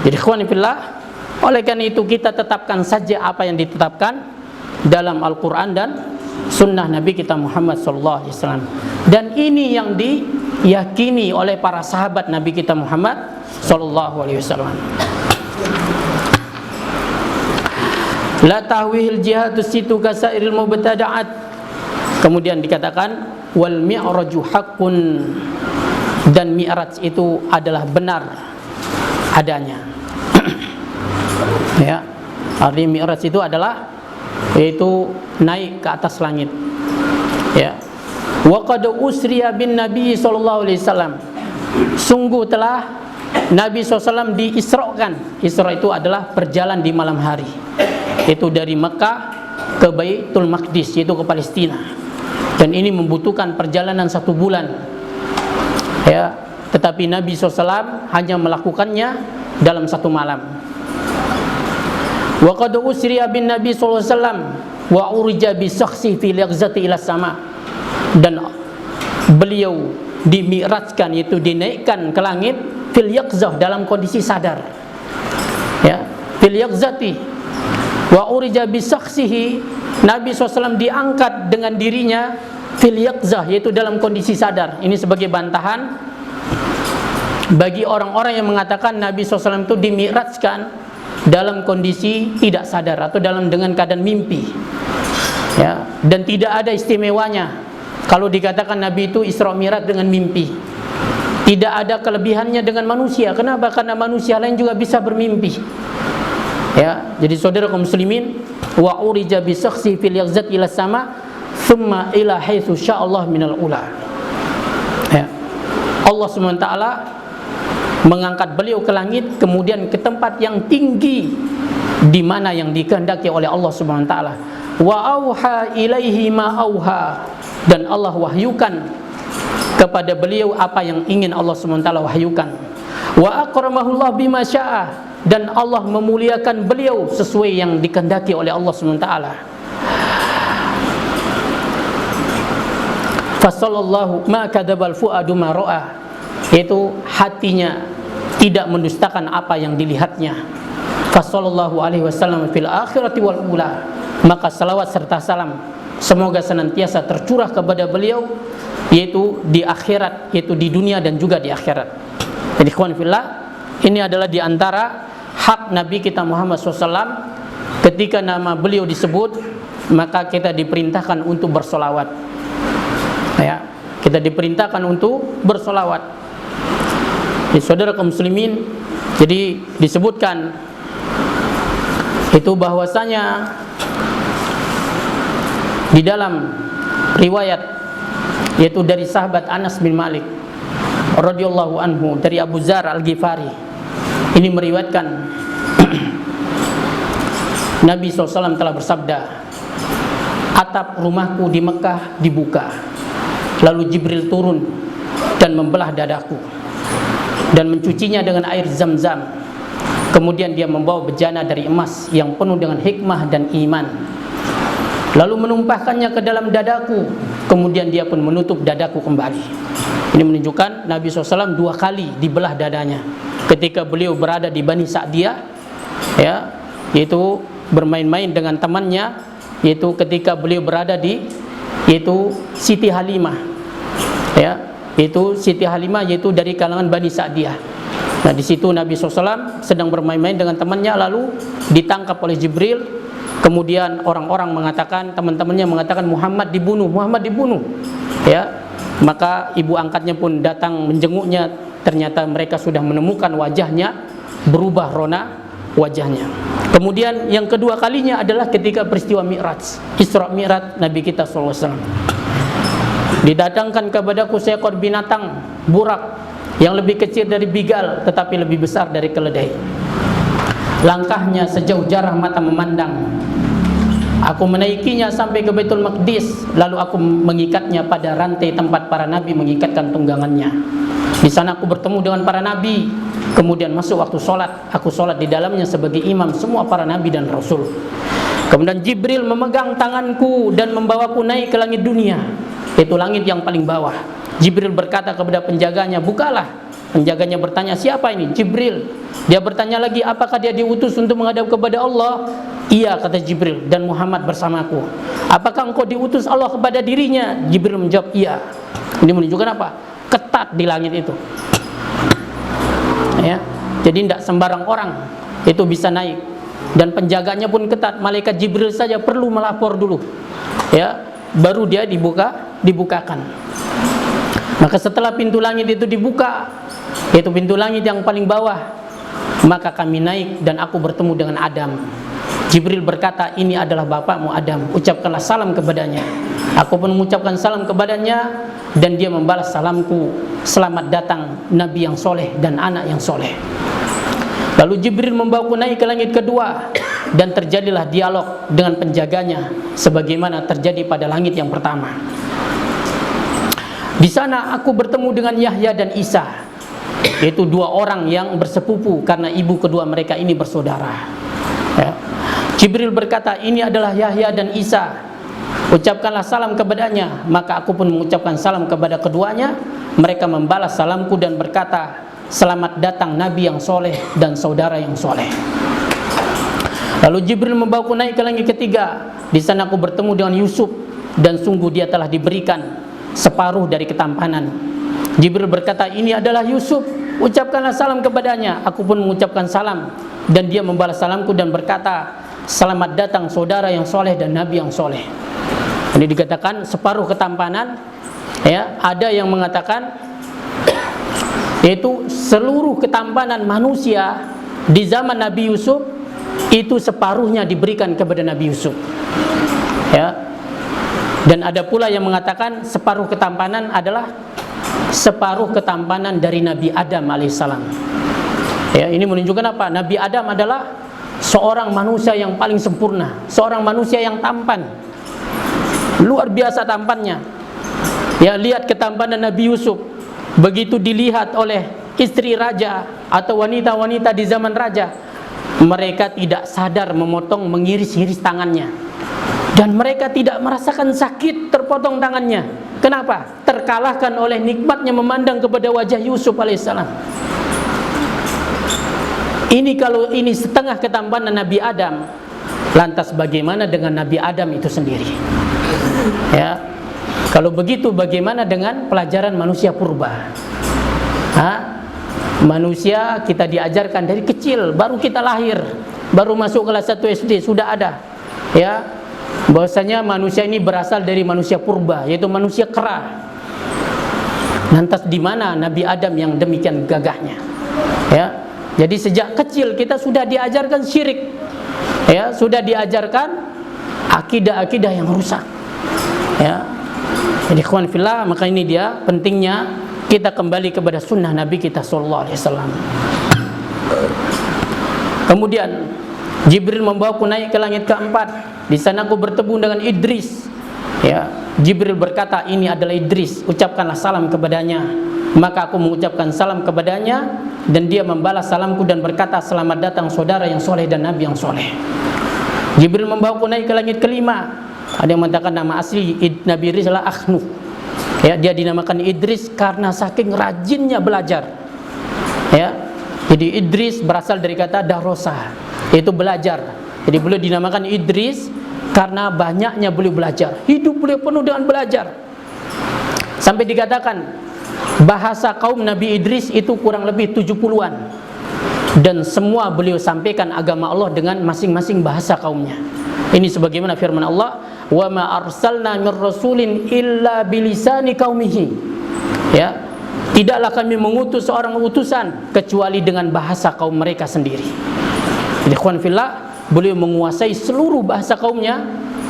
Jadi ikhwan fillah, oleh karena itu kita tetapkan saja apa yang ditetapkan dalam Al-Quran dan sunnah Nabi kita Muhammad SAW. Dan ini yang diyakini oleh para sahabat Nabi kita Muhammad SAW. La tahwihil jihadu situ kasairil mubtada'at. Kemudian dikatakan wal mi'raju haqqun, dan mi'raj itu adalah benar adanya. Ya, arti mi'raj itu adalah yaitu naik ke atas langit. Ya. Wa qad usriya bin Nabi sallallahu alaihi wasallam. Sungguh telah Nabi SAW diisrakan. Isra itu adalah berjalan di malam hari. Itu dari Mekah ke Baitul Maqdis, yaitu ke Palestina. Dan ini membutuhkan perjalanan 1 bulan. Ya, tetapi Nabi SAW hanya melakukannya dalam 1 malam. Wa qad usriya bin Nabi sallallahu alaihi wasallam wa urija bi shakhsi fi lighzati ila sama. Dan beliau dimi'rajkan, yaitu dinaikkan ke langit fil yaqzah, dalam kondisi sadar. Ya, fil yaqzati wa urija bi shakhsihi, Nabi SAW diangkat dengan dirinya fil yaqzah, yaitu dalam kondisi sadar. Ini sebagai bantahan bagi orang-orang yang mengatakan Nabi SAW itu dimi'rajkan dalam kondisi tidak sadar atau dengan keadaan mimpi. Ya, dan tidak ada istimewanya kalau dikatakan Nabi itu Isra Mi'raj dengan mimpi. Tidak ada kelebihannya dengan manusia. Kenapa? Karena manusia lain juga bisa bermimpi. Ya, jadi saudara kaum muslimin, wa urija bi shakhsi fil yaqzat ila sama thumma ila haitsu sya'allah minal ula. Ya. Allah SWT mengangkat beliau ke langit, kemudian ke tempat yang tinggi di mana yang dikehendaki oleh Allah Subhanahu wa taala. Wa auha ilaihi ma auha, dan Allah wahyukan kepada beliau apa yang ingin Allah Subhanahu wa taala wahyukan. Wa akramahullah bima syaa, dan Allah memuliakan beliau sesuai yang dikehendaki oleh Allah Subhanahu wa taala. Fasallallahu ma kadzabal fuadu ma ra'a, yaitu hatinya tidak mendustakan apa yang dilihatnya. Fasallallahu alaihi wasallam fil akhirati wal ula, maka salawat serta salam semoga senantiasa tercurah kepada beliau, yaitu di akhirat, yaitu di dunia dan juga di akhirat. Jadi ikhwan fillah, ini adalah di antara hak Nabi kita Muhammad SAW. Ketika nama beliau disebut, maka kita diperintahkan untuk bersolawat. Ya, kita diperintahkan untuk bersolawat. Jadi saudara kaum muslimin, jadi disebutkan itu bahwasanya di dalam riwayat, yaitu dari sahabat Anas bin Malik radhiyallahu anhu, dari Abu Dzar Al-Ghifari, ini meriwayatkan Nabi SAW telah bersabda, atap rumahku di Mekah dibuka, lalu Jibril turun dan membelah dadaku dan mencucinya dengan air Zam-Zam. Kemudian dia membawa bejana dari emas yang penuh dengan hikmah dan iman, lalu menumpahkannya ke dalam dadaku. Kemudian dia pun menutup dadaku kembali. Ini menunjukkan Nabi SAW 2 kali dibelah dadanya ketika beliau berada di Bani Sa'diyah, ya, yaitu bermain-main dengan temannya, yaitu ketika beliau berada di yaitu Siti Halimah, ya, yaitu Siti Halimah, yaitu dari kalangan Bani Sa'diyah. Nah, di situ Nabi SAW sedang bermain-main dengan temannya, lalu ditangkap oleh Jibril. Kemudian orang-orang mengatakan, teman-temannya mengatakan Muhammad dibunuh, Muhammad dibunuh. Ya, maka ibu angkatnya pun datang menjenguknya. Ternyata mereka sudah menemukan wajahnya berubah rona wajahnya. Kemudian yang kedua kalinya adalah ketika peristiwa Mi'raj, Isra Mi'raj Nabi kita SAW. Didatangkan kepadaku seekor binatang burak yang lebih kecil dari bigal tetapi lebih besar dari keledai. Langkahnya sejauh jarak mata memandang. Aku menaikinya sampai ke Baitul Maqdis, lalu aku mengikatnya pada rantai tempat para nabi mengikatkan tunggangannya. Di sana aku bertemu dengan para nabi. Kemudian masuk waktu sholat, aku sholat di dalamnya sebagai imam semua para nabi dan rasul. Kemudian Jibril memegang tanganku dan membawaku naik ke langit dunia, yaitu langit yang paling bawah. Jibril berkata kepada penjaganya, bukalah Penjaganya bertanya, siapa ini? Jibril. Dia bertanya lagi, apakah dia diutus untuk menghadap kepada Allah? Iya, kata Jibril, dan Muhammad bersamaku. Apakah engkau diutus Allah kepada dirinya? Jibril menjawab, iya. Ini menunjukkan apa? Ketat di langit itu. Ya, jadi tidak sembarang orang itu bisa naik. Dan penjaganya pun ketat. Malaikat Jibril saja perlu melapor dulu. Ya, baru dia dibukakan. Maka setelah pintu langit itu dibuka, yaitu pintu langit yang paling bawah, maka kami naik dan aku bertemu dengan Adam. Jibril berkata, ini adalah bapakmu Adam, ucapkanlah salam kepadanya. Aku pun mengucapkan salam kepadanya, dan dia membalas salamku, selamat datang Nabi yang soleh dan anak yang soleh. Lalu Jibril membawaku naik ke langit kedua, dan terjadilah dialog dengan penjaganya sebagaimana terjadi pada langit yang pertama. Di sana aku bertemu dengan Yahya dan Isa, yaitu dua orang yang bersepupu karena ibu kedua mereka ini bersaudara. Ya. Jibril berkata, ini adalah Yahya dan Isa, ucapkanlah salam kepadanya. Maka aku pun mengucapkan salam kepada keduanya. Mereka membalas salamku dan berkata, selamat datang Nabi yang soleh dan saudara yang soleh. Lalu Jibril membawaku naik ke langit ketiga. Di sana aku bertemu dengan Yusuf, dan sungguh dia telah diberikan separuh dari ketampanan. Jibril berkata, ini adalah Yusuf, ucapkanlah salam kepadanya. Aku pun mengucapkan salam, dan dia membalas salamku dan berkata, selamat datang saudara yang soleh dan Nabi yang soleh. Ini dikatakan separuh ketampanan. Ya, ada yang mengatakan yaitu seluruh ketampanan manusia di zaman Nabi Yusuf itu separuhnya diberikan kepada Nabi Yusuf. Ya. Dan ada pula yang mengatakan separuh ketampanan adalah separuh ketampanan dari Nabi Adam alaihissalam. Ya, ini menunjukkan apa? Nabi Adam adalah seorang manusia yang paling sempurna, seorang manusia yang tampan, luar biasa tampannya. Ya, lihat ketampanan Nabi Yusuf. Begitu dilihat oleh istri raja atau wanita-wanita di zaman raja, mereka tidak sadar memotong, mengiris-iris tangannya, dan mereka tidak merasakan sakit terpotong tangannya. Kenapa? Terkalahkan oleh nikmatnya memandang kepada wajah Yusuf alaihissalam. Ini kalau ini setengah ketampanan Nabi Adam, lantas bagaimana dengan Nabi Adam itu sendiri? Ya, kalau begitu bagaimana dengan pelajaran manusia purba? Manusia kita diajarkan dari kecil, baru kita lahir, baru masuk kelas 1 SD sudah ada, ya, bahwasanya manusia ini berasal dari manusia purba, yaitu manusia kera. Lantas di mana Nabi Adam yang demikian gagahnya? Ya, jadi sejak kecil kita sudah diajarkan syirik, ya, sudah diajarkan akidah-akidah yang rusak. Ya, jadi ikhwan fillah, maka ini dia pentingnya kita kembali kepada sunnah Nabi kita sallallahu alaihi wasallam. Kemudian Jibril membawaku naik ke langit keempat. Di sana aku bertemu dengan Idris. Ya, Jibril berkata, ini adalah Idris, ucapkanlah salam kepadanya. Maka aku mengucapkan salam kepadanya, dan dia membalas salamku dan berkata, selamat datang saudara yang soleh dan Nabi yang soleh. Jibril membawaku naik ke langit kelima. Ada yang mengatakan nama asli Nabi Idris adalah Akhnuf. Ya, dia dinamakan Idris karena saking rajinnya belajar. Ya, jadi Idris berasal dari kata darosa, yaitu belajar. Jadi beliau dinamakan Idris karena banyaknya beliau belajar. Hidup beliau penuh dengan belajar. Sampai dikatakan bahasa kaum Nabi Idris itu kurang lebih 70-an. Dan semua beliau sampaikan agama Allah dengan masing-masing bahasa kaumnya. Ini sebagaimana firman Allah, wa ma arsalna mir rasulin illa bilisani qaumihi. Ya, tidaklah kami mengutus seorang utusan kecuali dengan bahasa kaum mereka sendiri. Jadi ikhwan fillah, beliau menguasai seluruh bahasa kaumnya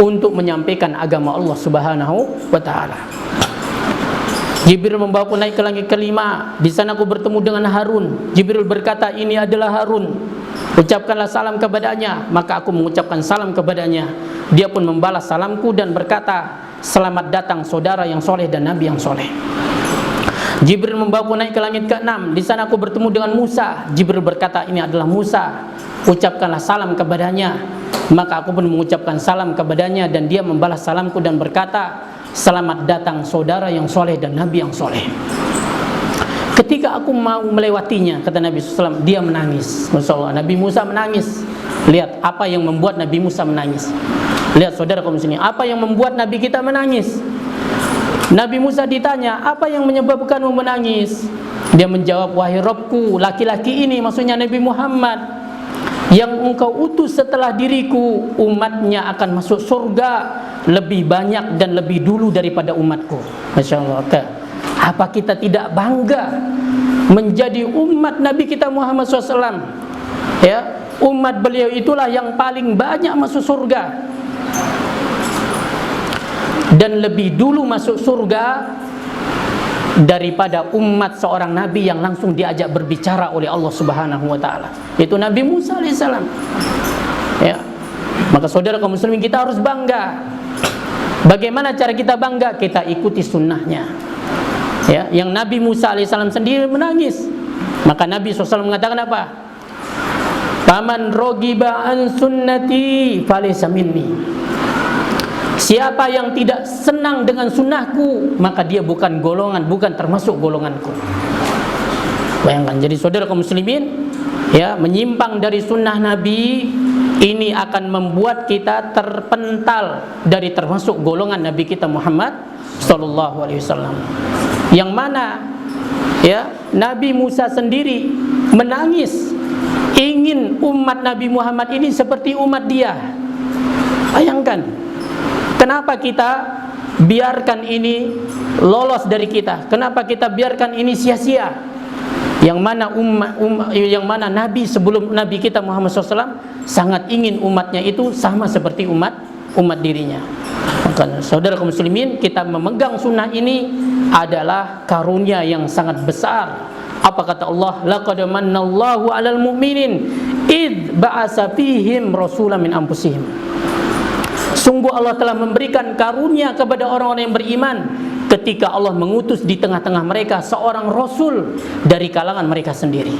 untuk menyampaikan agama Allah Subhanahu wa taala. Jibril membawaku naik ke langit kelima. Di sana aku bertemu dengan Harun. Jibril berkata, ini adalah Harun, ucapkanlah salam kepadanya. Maka aku mengucapkan salam kepadanya. Dia pun membalas salamku dan berkata, selamat datang saudara yang soleh dan Nabi yang soleh. Jibril membawaku naik ke langit ke-6. Di sana aku bertemu dengan Musa. Jibril berkata, ini adalah Musa, ucapkanlah salam kepadanya. Maka aku pun mengucapkan salam kepadanya, dan dia membalas salamku dan berkata, selamat datang saudara yang soleh dan Nabi yang soleh. Ketika ketika aku mau melewatinya, kata Nabi SAW, dia menangis. Masya Allah, Nabi Musa menangis. Lihat apa yang membuat Nabi Musa menangis. Lihat saudara kaum muslimin, apa yang membuat Nabi kita menangis. Nabi Musa ditanya, apa yang menyebabkanmu menangis? Dia menjawab, wahai Rabbku, laki-laki ini, maksudnya Nabi Muhammad, yang engkau utus setelah diriku, umatnya akan masuk surga lebih banyak dan lebih dulu daripada umatku. Masya Allah. Apa kita tidak bangga menjadi umat Nabi kita Muhammad SAW? Ya, umat beliau itulah yang paling banyak masuk surga dan lebih dulu masuk surga daripada umat seorang Nabi yang langsung diajak berbicara oleh Allah Subhanahu wa Ta'ala, yaitu Nabi Musa alaihissalam. Ya, maka saudara kaum muslimin, kita harus bangga. Bagaimana cara kita bangga? Kita ikuti sunnahnya. Ya, yang Nabi Musa alaihissalam sendiri menangis. Maka Nabi SAW mengatakan apa? Faman rogiba an sunnati falaysa minni. Siapa yang tidak senang dengan sunnahku, maka dia bukan golongan, bukan termasuk golonganku. Bayangkan, jadi saudara kaum muslimin, ya, menyimpang dari sunnah Nabi ini akan membuat kita terpental dari termasuk golongan Nabi kita Muhammad sallallahu alaihi wasallam. Yang mana, ya, Nabi Musa sendiri menangis ingin umat Nabi Muhammad ini seperti umat dia. Bayangkan, kenapa kita biarkan ini lolos dari kita? Kenapa kita biarkan ini sia-sia? Yang mana Nabi sebelum Nabi kita Muhammad SAW sangat ingin umatnya itu sama seperti umat dirinya. Maka saudara kaum muslimin, kita memegang sunnah ini adalah karunia yang sangat besar. Apa kata Allah? Laqad mannallahu 'alal mu'minin id ba'asa fihim rasulan min anfusihim. Sungguh Allah telah memberikan karunia kepada orang-orang yang beriman ketika Allah mengutus di tengah-tengah mereka seorang rasul dari kalangan mereka sendiri.